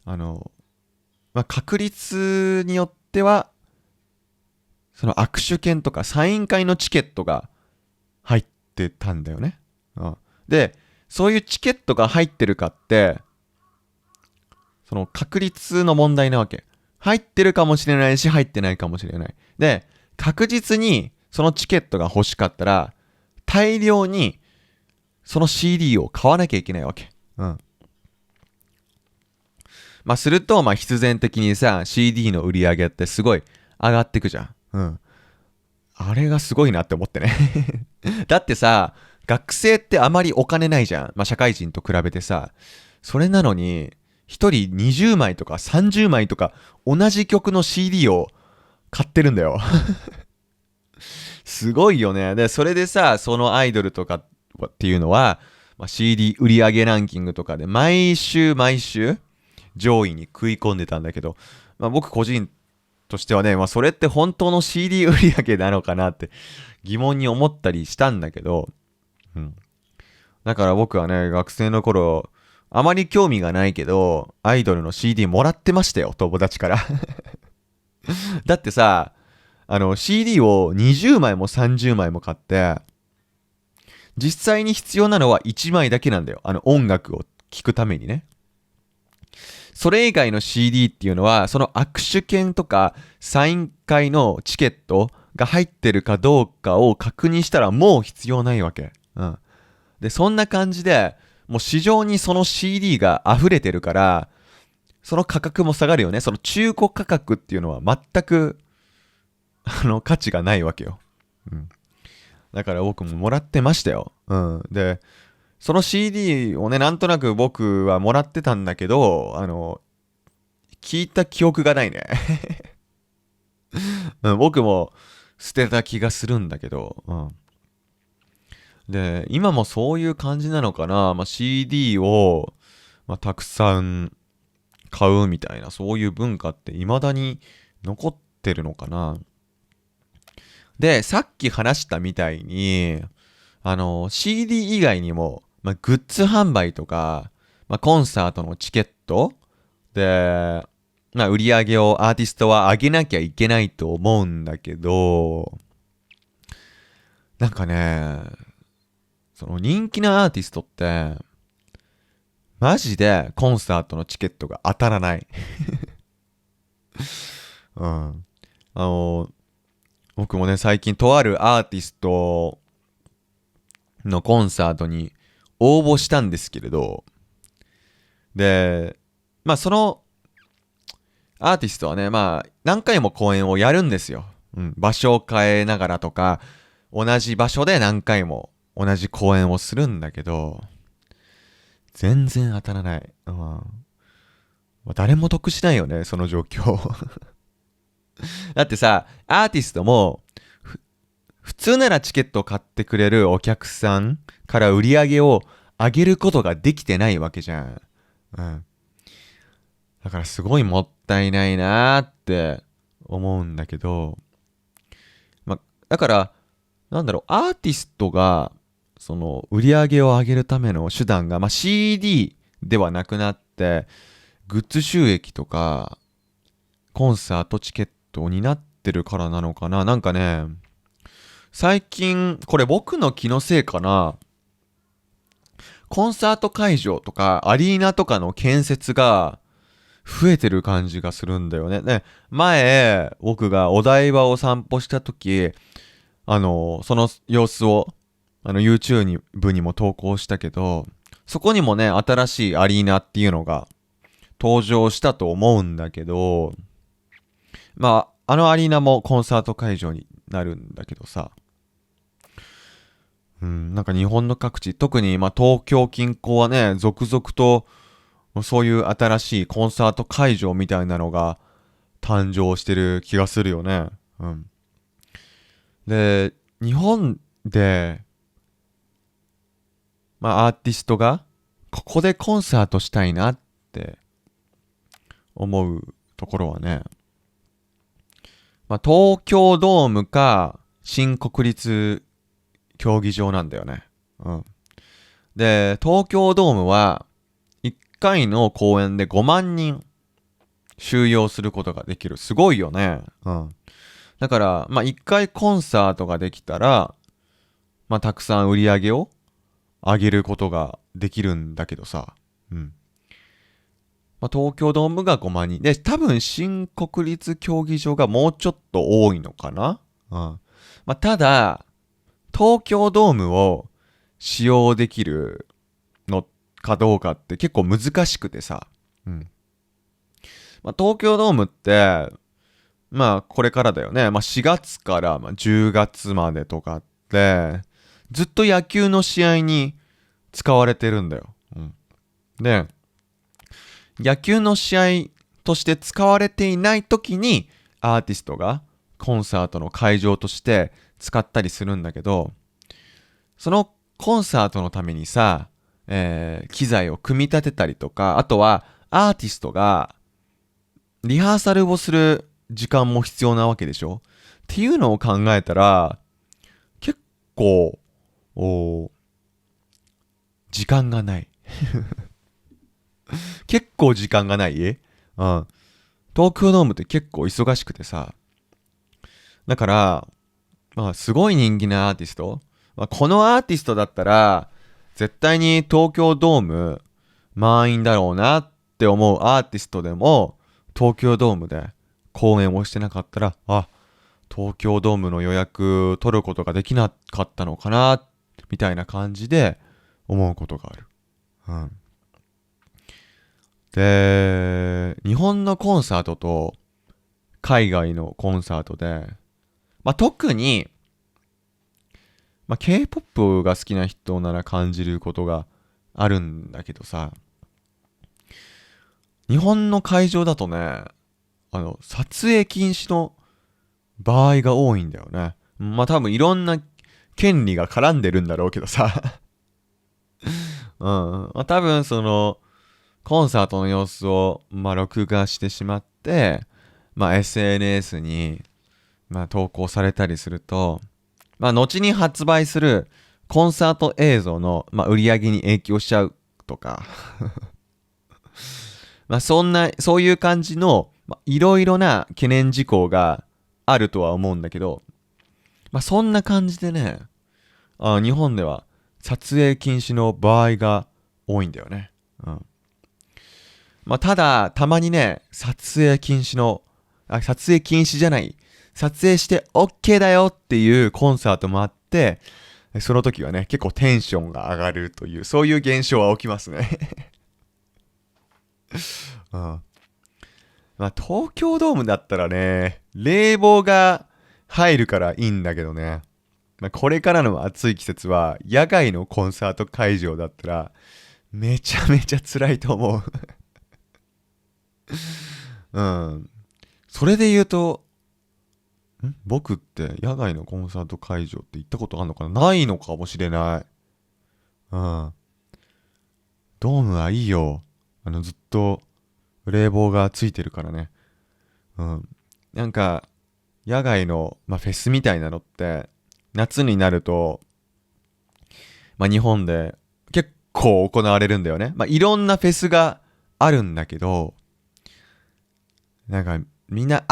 あの、まあ確率によっては、その握手券とかサイン会のチケットが入ってたんだよね。うん、で、そういうチケットが入ってるかって、その確率の問題なわけ。入ってるかもしれないし、入ってないかもしれない。で、確実にそのチケットが欲しかったら、大量にその CD を買わなきゃいけないわけ。うん。まあ、すると、まあ、必然的にさ、CD の売り上げってすごい上がってくじゃん。うん。あれがすごいなって思ってねだってさ、学生ってあまりお金ないじゃん。まあ、社会人と比べてさ。それなのに、一人20枚とか30枚とか同じ曲の CD を買ってるんだよすごいよね。で、それでさ、そのアイドルとかっていうのは、まあ、CD 売上ランキングとかで毎週毎週上位に食い込んでたんだけど、まあ、僕個人としてはね、まあ、それって本当の CD 売上なのかなって疑問に思ったりしたんだけど、うん。だから僕はね、学生の頃、あまり興味がないけど、アイドルの CD もらってましたよ、友達からだってさ、CD を20枚も30枚も買って、実際に必要なのは1枚だけなんだよ。音楽を聴くためにね。それ以外の CD っていうのは、その握手券とかサイン会のチケットが入ってるかどうかを確認したらもう必要ないわけ。うん。で、そんな感じで、もう市場にその CD が溢れてるから、その価格も下がるよね。その中古価格っていうのは全く、価値がないわけよ。うん。だから僕ももらってましたよ。うん。で、その CD をね、なんとなく僕はもらってたんだけど、聞いた記憶がないね。うん、僕も捨てた気がするんだけど、うん。で、今もそういう感じなのかな、まあ、CD を、まあ、たくさん買うみたいな、そういう文化って未だに残ってるのかな。で、さっき話したみたいに、CD 以外にも、まあ、グッズ販売とか、まあ、コンサートのチケットで、まあ、売り上げをアーティストは上げなきゃいけないと思うんだけど、なんかね、その人気なアーティストって、マジでコンサートのチケットが当たらないうん。あの、僕もね、最近とあるアーティストのコンサートに応募したんですけれど、で、まあそのアーティストはね、まあ何回も公演をやるんですよ。うん、場所を変えながらとか、同じ場所で何回も同じ公演をするんだけど、全然当たらない。うん、まあ誰も得しないよね、その状況だってさ、アーティストも、普通ならチケットを買ってくれるお客さんから売り上げを上げることができてないわけじゃん。うん。だからすごいもったいないなーって思うんだけど、ま、だから、なんだろう、アーティストが、その、売り上げを上げるための手段が、まあ、CD ではなくなって、グッズ収益とか、コンサートチケットになってるからなのかな。なんかね、最近、これ僕の気のせいかな。コンサート会場とかアリーナとかの建設が増えてる感じがするんだよね。ね、前、僕がお台場を散歩した時、その様子を、YouTube にも投稿したけど、そこにもね、新しいアリーナっていうのが登場したと思うんだけど、まあ、あのアリーナもコンサート会場になるんだけどさ、うん、なんか日本の各地、特にまあ東京近郊はね、続々とそういう新しいコンサート会場みたいなのが誕生してる気がするよね。うん。で、日本で、アーティストがここでコンサートしたいなって思うところはね、東京ドームか新国立競技場なんだよね。うん。で、東京ドームは1回の公演で5万人収容することができる。すごいよね。うん。だから、1回コンサートができたら、たくさん売り上げを上げることができるんだけどさ。うん。東京ドームが5万人。で、多分新国立競技場がもうちょっと多いのかな。うん。ただ、東京ドームを使用できるのかどうかって結構難しくてさ。うん。東京ドームって、これからだよね。4月から10月までとかって、ずっと野球の試合に使われてるんだよ。うん。で、野球の試合として使われていない時にアーティストがコンサートの会場として使ったりするんだけど、そのコンサートのためにさ、機材を組み立てたりとか、あとはアーティストがリハーサルをする時間も必要なわけでしょっていうのを考えたら、結構、時間がない。結構時間がない。うん。東京ドームって結構忙しくてさ。だから、すごい人気なアーティスト。このアーティストだったら、絶対に東京ドーム満員だろうなって思うアーティストでも、東京ドームで公演をしてなかったら、東京ドームの予約取ることができなかったのかな、みたいな感じで思うことがある。うん。で、日本のコンサートと海外のコンサートで、特に、K-POP が好きな人なら感じることがあるんだけどさ、日本の会場だとね、撮影禁止の場合が多いんだよね。多分いろんな権利が絡んでるんだろうけどさ。うん。多分その、コンサートの様子を、録画してしまって、SNS に、投稿されたりすると、後に発売するコンサート映像の、売り上げに影響しちゃうとか、そういう感じの、いろいろな懸念事項があるとは思うんだけど、そんな感じでね、日本では撮影禁止の場合が多いんだよね。うん。ただ、たまにね、撮影禁止じゃない、撮影して OK だよっていうコンサートもあって、その時はね、結構テンションが上がるという、そういう現象は起きますね。うん。東京ドームだったらね、冷房が入るからいいんだけどね。これからの暑い季節は、野外のコンサート会場だったら、めちゃめちゃ辛いと思う。うん。それで言うと、僕って野外のコンサート会場って行ったことあるのかな、ないのかもしれない。うん。ドームはいいよ。ずっと冷房がついてるからね。うん。なんか、野外の、フェスみたいなのって、夏になると、日本で結構行われるんだよね。いろんなフェスがあるんだけど、なんか、みんな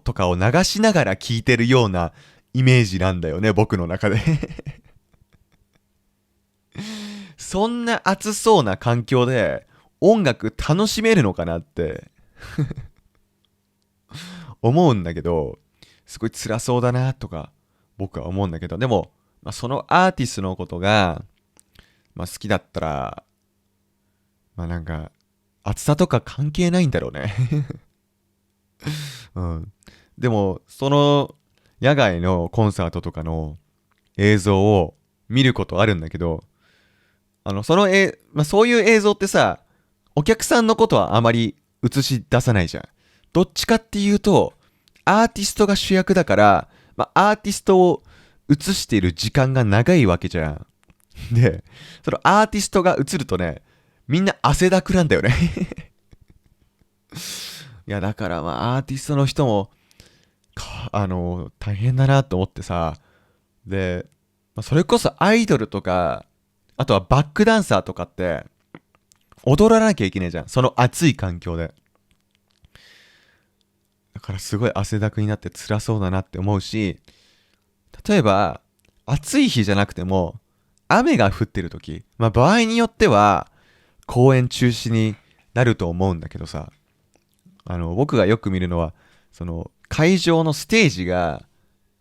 とかを流しながら聴いてるようなイメージなんだよね、僕の中で。そんな暑そうな環境で音楽楽しめるのかなって思うんだけど、すごい辛そうだなとか僕は思うんだけど、でも、そのアーティストのことが、好きだったら、なんか、暑さとか関係ないんだろうね。うん。でも、その野外のコンサートとかの映像を見ることあるんだけど、そういう映像ってさ、お客さんのことはあまり映し出さないじゃん。どっちかっていうと、アーティストが主役だから、アーティストを映している時間が長いわけじゃん。で、そのアーティストが映るとね、みんな汗だくなんだよね。いや、だからアーティストの人も、大変だなと思ってさ。で、それこそアイドルとか、あとはバックダンサーとかって、踊らなきゃいけないじゃん。その暑い環境で。だからすごい汗だくになって辛そうだなって思うし、例えば、暑い日じゃなくても、雨が降ってる時、場合によっては、公演中止になると思うんだけどさ、僕がよく見るのは、その、会場のステージが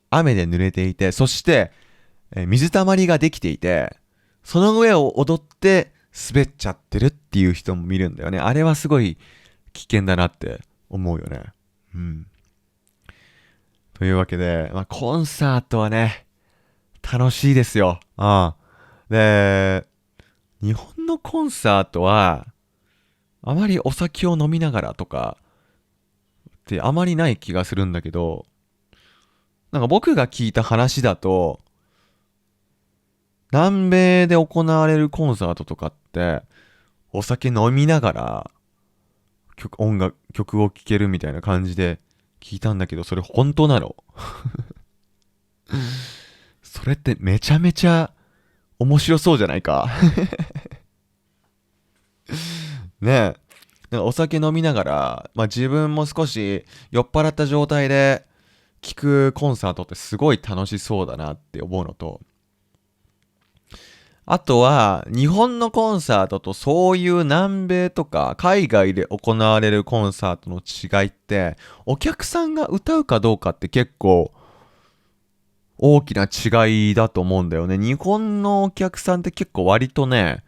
雨で濡れていて、そして、水たまりができていて、その上を踊って滑っちゃってるっていう人も見るんだよね。あれはすごい危険だなって思うよね。うん。というわけで、コンサートはね、楽しいですよ。で、日本のコンサートは、あまりお酒を飲みながらとかってあまりない気がするんだけど、なんか僕が聞いた話だと、南米で行われるコンサートとかって、お酒飲みながら曲を聴けるみたいな感じで聞いたんだけど、それ本当なの？それってめちゃめちゃ面白そうじゃないか？ねえ。なんかお酒飲みながら、自分も少し酔っ払った状態で聴くコンサートってすごい楽しそうだなって思うのと、あとは日本のコンサートとそういう南米とか海外で行われるコンサートの違いって、お客さんが歌うかどうかって結構大きな違いだと思うんだよね。日本のお客さんって結構割とね、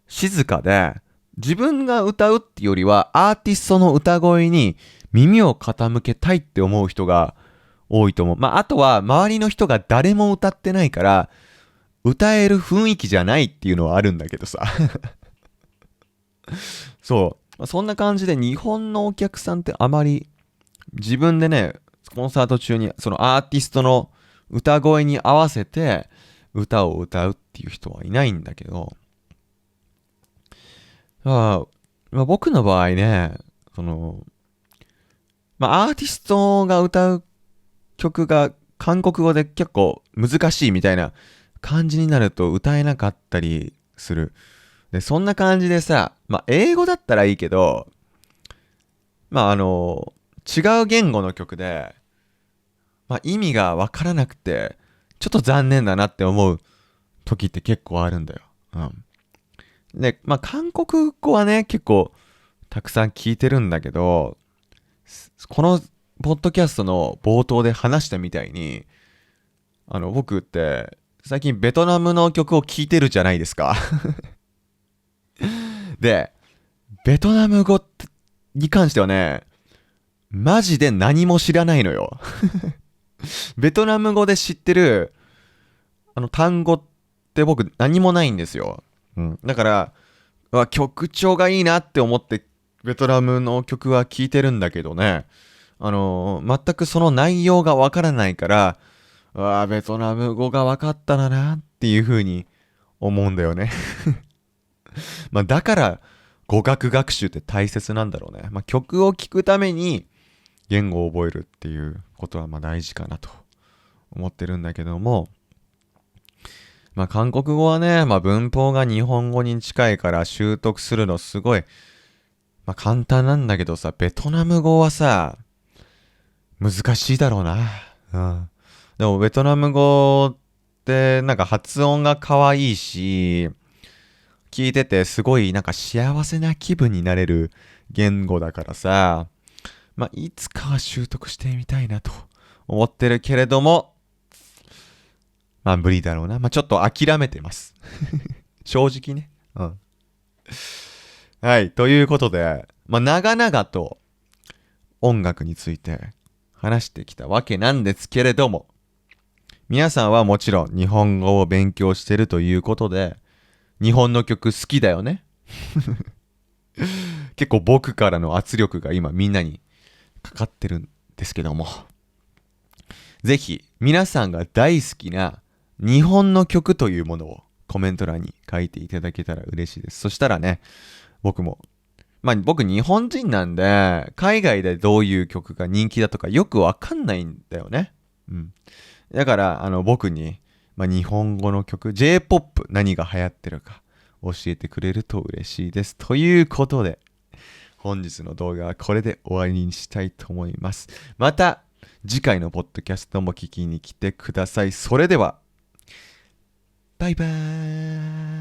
静かで、自分が歌うってよりはアーティストの歌声に耳を傾けたいって思う人が多いと思う。あとは周りの人が誰も歌ってないから、歌える雰囲気じゃないっていうのはあるんだけどさ。そう。そんな感じで日本のお客さんってあまり自分でね、コンサート中にそのアーティストの歌声に合わせて歌を歌うっていう人はいないんだけど、僕の場合ね、アーティストが歌う曲が韓国語で結構難しいみたいな感じになると歌えなかったりする。で、そんな感じでさ、英語だったらいいけど、違う言語の曲で、意味がわからなくて、ちょっと残念だなって思う時って結構あるんだよ。うん。で、韓国語はね、結構たくさん聞いてるんだけど、このポッドキャストの冒頭で話したみたいに、僕って最近ベトナムの曲を聴いてるじゃないですか。で、ベトナム語に関してはね、マジで何も知らないのよ。ベトナム語で知ってる単語って僕何もないんですよ。うん。だから、曲調がいいなって思ってベトナムの曲は聴いてるんだけどね。全くその内容がわからないから、ベトナム語が分かったらなっていう風に思うんだよね。だから語学学習って大切なんだろうね。曲を聴くために言語を覚えるっていうことは大事かなと思ってるんだけども、韓国語はね、文法が日本語に近いから習得するのすごい、簡単なんだけどさ、ベトナム語はさ、難しいだろうな。うん。でもベトナム語ってなんか発音が可愛いし、聞いててすごいなんか幸せな気分になれる言語だからさ、いつかは習得してみたいなと思ってるけれども、無理だろうな。ちょっと諦めてます。正直ね。うん。はい。ということで、長々と音楽について話してきたわけなんですけれども、皆さんはもちろん日本語を勉強してるということで、日本の曲好きだよね。結構僕からの圧力が今みんなにかかってるんですけども、ぜひ皆さんが大好きな日本の曲というものをコメント欄に書いていただけたら嬉しいです。そしたらね、僕も、僕日本人なんで、海外でどういう曲が人気だとかよくわかんないんだよね。うん。だから、僕に、日本語の曲、J-POP 何が流行ってるか教えてくれると嬉しいです。ということで、本日の動画はこれで終わりにしたいと思います。また次回のポッドキャストも聞きに来てください。それでは、バイバーイ。